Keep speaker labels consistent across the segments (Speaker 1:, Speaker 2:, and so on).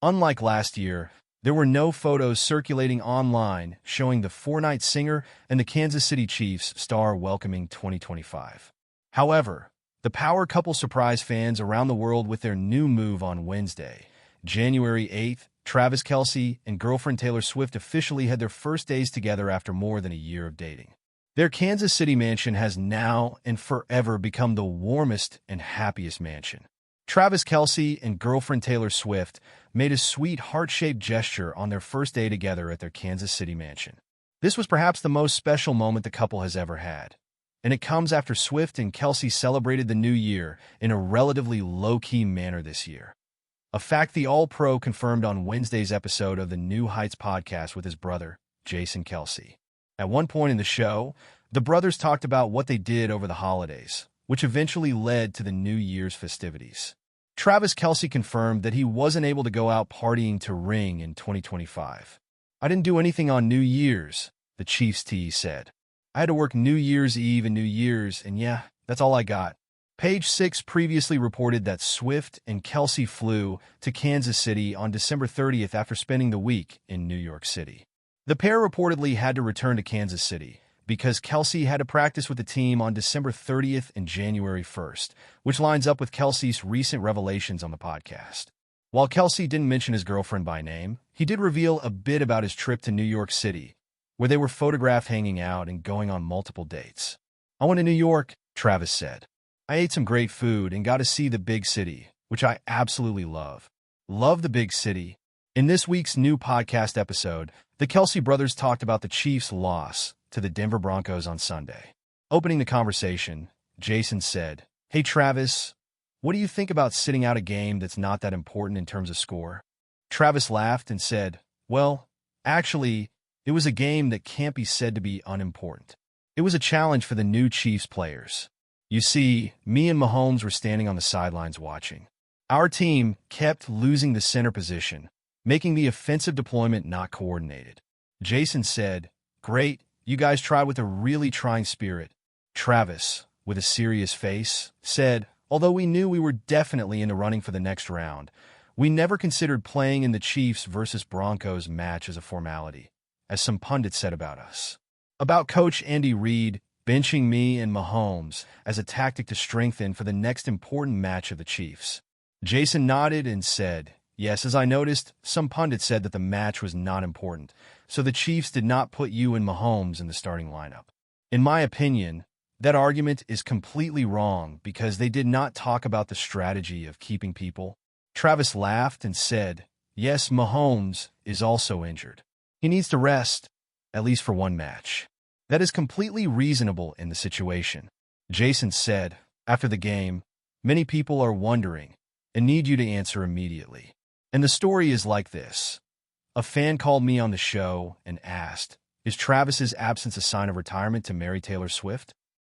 Speaker 1: Unlike last year, there were no photos circulating online showing the four-night singer and the Kansas City Chiefs star welcoming 2025. However, the power couple surprised fans around the world with their new move on Wednesday, January 8th. Travis Kelce and girlfriend Taylor Swift officially had their first days together after more than a year of dating. Their Kansas City mansion has now and forever become the warmest and happiest mansion. Travis Kelce and girlfriend Taylor Swift made a sweet heart-shaped gesture on their first day together at their Kansas City mansion. This was perhaps the most special moment the couple has ever had, and it comes after Swift and Kelce celebrated the new year in a relatively low-key manner this year. A fact the All-Pro confirmed on Wednesday's episode of the New Heights podcast with his brother, Jason Kelce. At one point in the show, the brothers talked about what they did over the holidays, which eventually led to the New Year's festivities. Travis Kelce confirmed that he wasn't able to go out partying to ring in 2025. "I didn't do anything on New Year's," the Chiefs tease said. "I had to work New Year's Eve and New Year's, and yeah, that's all I got." Page 6 previously reported that Swift and Kelce flew to Kansas City on December 30th after spending the week in New York City. The pair reportedly had to return to Kansas City because Kelce had to practice with the team on December 30th and January 1st, which lines up with Kelce's recent revelations on the podcast. While Kelce didn't mention his girlfriend by name, he did reveal a bit about his trip to New York City, where they were photographed hanging out and going on multiple dates. "I went to New York," Travis said. "I ate some great food and got to see the big city, which I absolutely love. Love the big city." In this week's new podcast episode, the Kelce brothers talked about the Chiefs' loss to the Denver Broncos on Sunday. Opening the conversation, Jason said, "Hey Travis, what do you think about sitting out a game that's not that important in terms of score?" Travis laughed and said, "Well, actually, it was a game that can't be said to be unimportant. It was a challenge for the new Chiefs players. You see, me and Mahomes were standing on the sidelines watching. Our team kept losing the center position, making the offensive deployment not coordinated." Jason said, "Great, you guys tried with a really trying spirit." Travis, with a serious face, said, "Although we knew we were definitely in the running for the next round, we never considered playing in the Chiefs versus Broncos match as a formality, as some pundits said about us. About Coach Andy Reid benching me and Mahomes as a tactic to strengthen for the next important match of the Chiefs." Jason nodded and said, "Yes, as I noticed, some pundits said that the match was not important, so the Chiefs did not put you and Mahomes in the starting lineup. In my opinion, that argument is completely wrong because they did not talk about the strategy of keeping people." Travis laughed and said, "Yes, Mahomes is also injured. He needs to rest, at least for one match. That is completely reasonable in the situation." Jason said, after the game, "Many people are wondering and need you to answer immediately. And the story is like this. A fan called me on the show and asked, 'Is Travis's absence a sign of retirement to marry Taylor Swift?'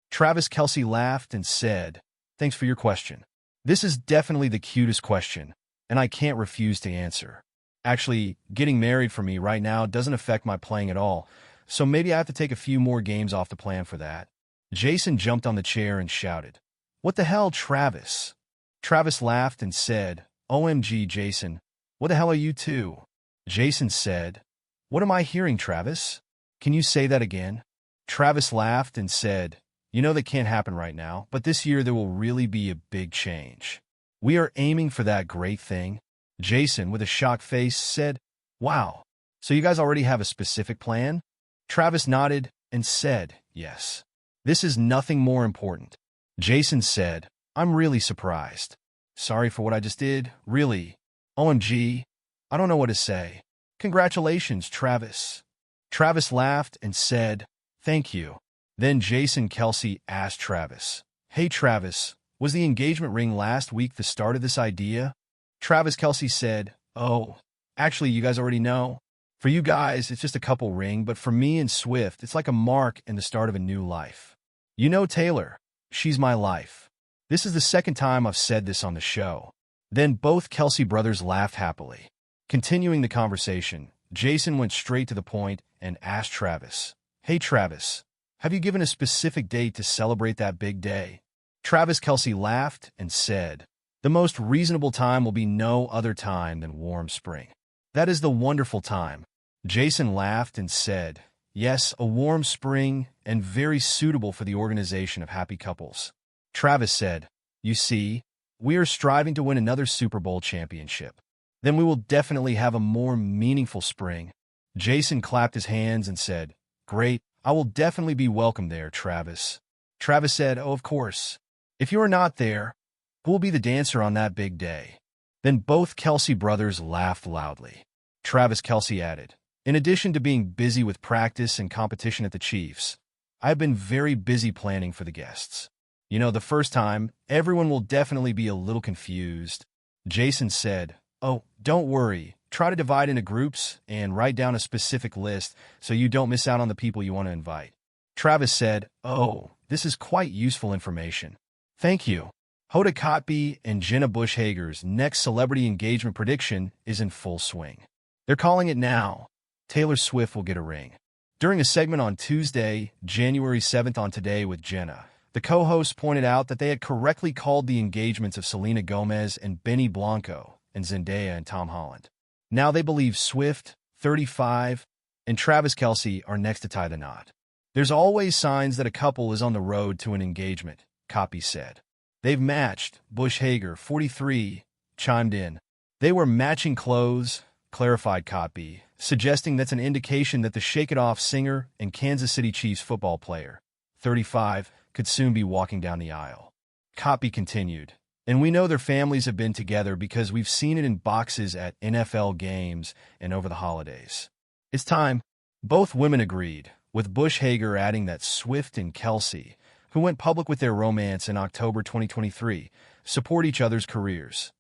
Speaker 1: Travis Kelce laughed and said, 'Thanks for your question. This is definitely the cutest question, and I can't refuse to answer. Actually, getting married for me right now doesn't affect my playing at all, so maybe I have to take a few more games off the plan for that." Jason jumped on the chair and shouted, "What the hell, Travis?" Travis laughed and said, "OMG, Jason, what the hell are you too?" Jason said, "What am I hearing, Travis? Can you say that again?" Travis laughed and said, "You know that can't happen right now, but this year there will really be a big change. We are aiming for that great thing." Jason, with a shocked face, said, "Wow, so you guys already have a specific plan?" Travis nodded and said, "Yes. This is nothing more important." Jason said, "I'm really surprised. Sorry for what I just did, really. OMG, I don't know what to say. Congratulations, Travis." Travis laughed and said, "Thank you." Then Jason Kelce asked Travis, "Hey Travis, was the engagement ring last week the start of this idea?" Travis Kelce said, "Oh, actually you guys already know. For you guys, it's just a couple ring, but for me and Swift, it's like a mark and the start of a new life. You know Taylor, she's my life. This is the second time I've said this on the show." Then both Kelce brothers laughed happily. Continuing the conversation, Jason went straight to the point and asked Travis, "Hey Travis, have you given a specific date to celebrate that big day?" Travis Kelce laughed and said, The most reasonable time will be no other time than warm spring. That is the wonderful time. Jason laughed and said, yes, a warm spring and very suitable for the organization of happy couples. Travis said, you see, we are striving to win another Super Bowl championship. Then we will definitely have a more meaningful spring. Jason clapped his hands and said, great, I will definitely be welcome there, Travis. Travis said, oh, of course. If you are not there, who will be the dancer on that big day? Then both Kelce brothers laughed loudly. Travis Kelce added, in addition to being busy with practice and competition at the Chiefs, I have been very busy planning for the guests. You know, the first time, everyone will definitely be a little confused. Jason said, oh, don't worry. Try to divide into groups and write down a specific list so you don't miss out on the people you want to invite. Travis said, oh, this is quite useful information. Thank you. Hoda Kotb and Jenna Bush Hager's next celebrity engagement prediction is in full swing. They're calling it now. Taylor Swift will get a ring. During a segment on Tuesday, January 7th on Today with Jenna, the co-hosts pointed out that they had correctly called the engagements of Selena Gomez and Benny Blanco and Zendaya and Tom Holland. Now they believe Swift, 35, and Travis Kelce are next to tie the knot. There's always signs that a couple is on the road to an engagement, Kotb said. They've matched, Bush Hager, 43, chimed in. They were matching clothes, clarified Kotb, suggesting that's an indication that the Shake It Off singer and Kansas City Chiefs football player, 35, could soon be walking down the aisle. Kotb continued, and we know their families have been together because we've seen it in boxes at NFL games and over the holidays. It's time. Both women agreed, with Bush Hager adding that Swift and Kelce, who went public with their romance in October 2023, support each other's careers,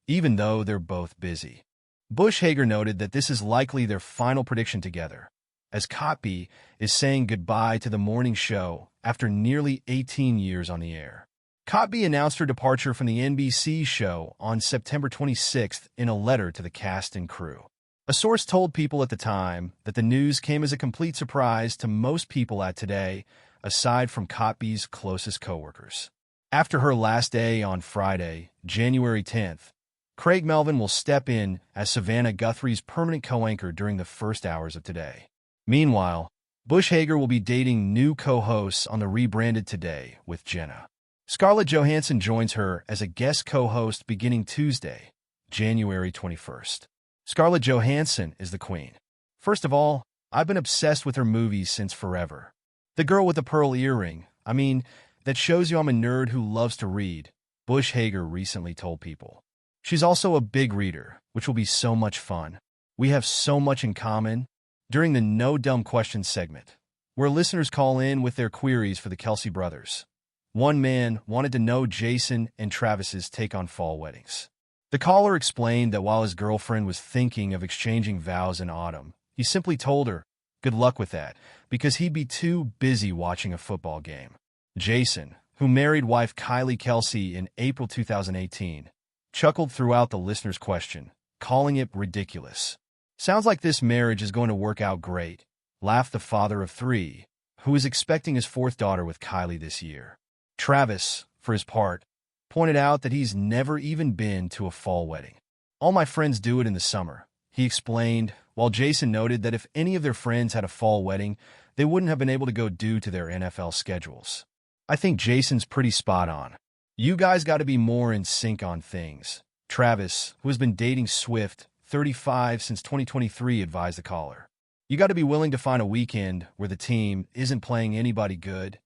Speaker 1: even though they're both busy. Bush Hager noted that this is likely their final prediction together, as Kotb is saying goodbye to the morning show after nearly 18 years on the air. Kotb announced her departure from the NBC show on September 26th in a letter to the cast and crew. A source told People at the time that the news came as a complete surprise to most people at Today, aside from Kotb's closest coworkers. After her last day on Friday, January 10th, Craig Melvin will step in as Savannah Guthrie's permanent co-anchor during the first hours of Today. Meanwhile, Bush Hager will be dating new co-hosts on the rebranded Today with Jenna. Scarlett Johansson joins her as a guest co-host beginning Tuesday, January 21st. Scarlett Johansson is the queen. First of all, I've been obsessed with her movies since forever. The Girl with the Pearl Earring, that shows you I'm a nerd who loves to read, Bush Hager recently told People. She's also a big reader, which will be so much fun. We have so much in common. During the No Dumb Questions segment, where listeners call in with their queries for the Kelce brothers, one man wanted to know Jason and Travis's take on fall weddings. The caller explained that while his girlfriend was thinking of exchanging vows in autumn, he simply told her, good luck with that, because he'd be too busy watching a football game. Jason, who married wife Kylie Kelce in April 2018, chuckled throughout the listener's question, calling it ridiculous. Sounds like this marriage is going to work out great, laughed the father of 3, who is expecting his 4th daughter with Kylie this year. Travis, for his part, pointed out that he's never even been to a fall wedding. All my friends do it in the summer, he explained, while Jason noted that if any of their friends had a fall wedding, they wouldn't have been able to go due to their NFL schedules. I think Jason's pretty spot on. You guys got to be more in sync on things. Travis, who has been dating Swift, 35, since 2023, advised the caller. You got to be willing to find a weekend where the team isn't playing anybody good.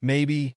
Speaker 1: Maybe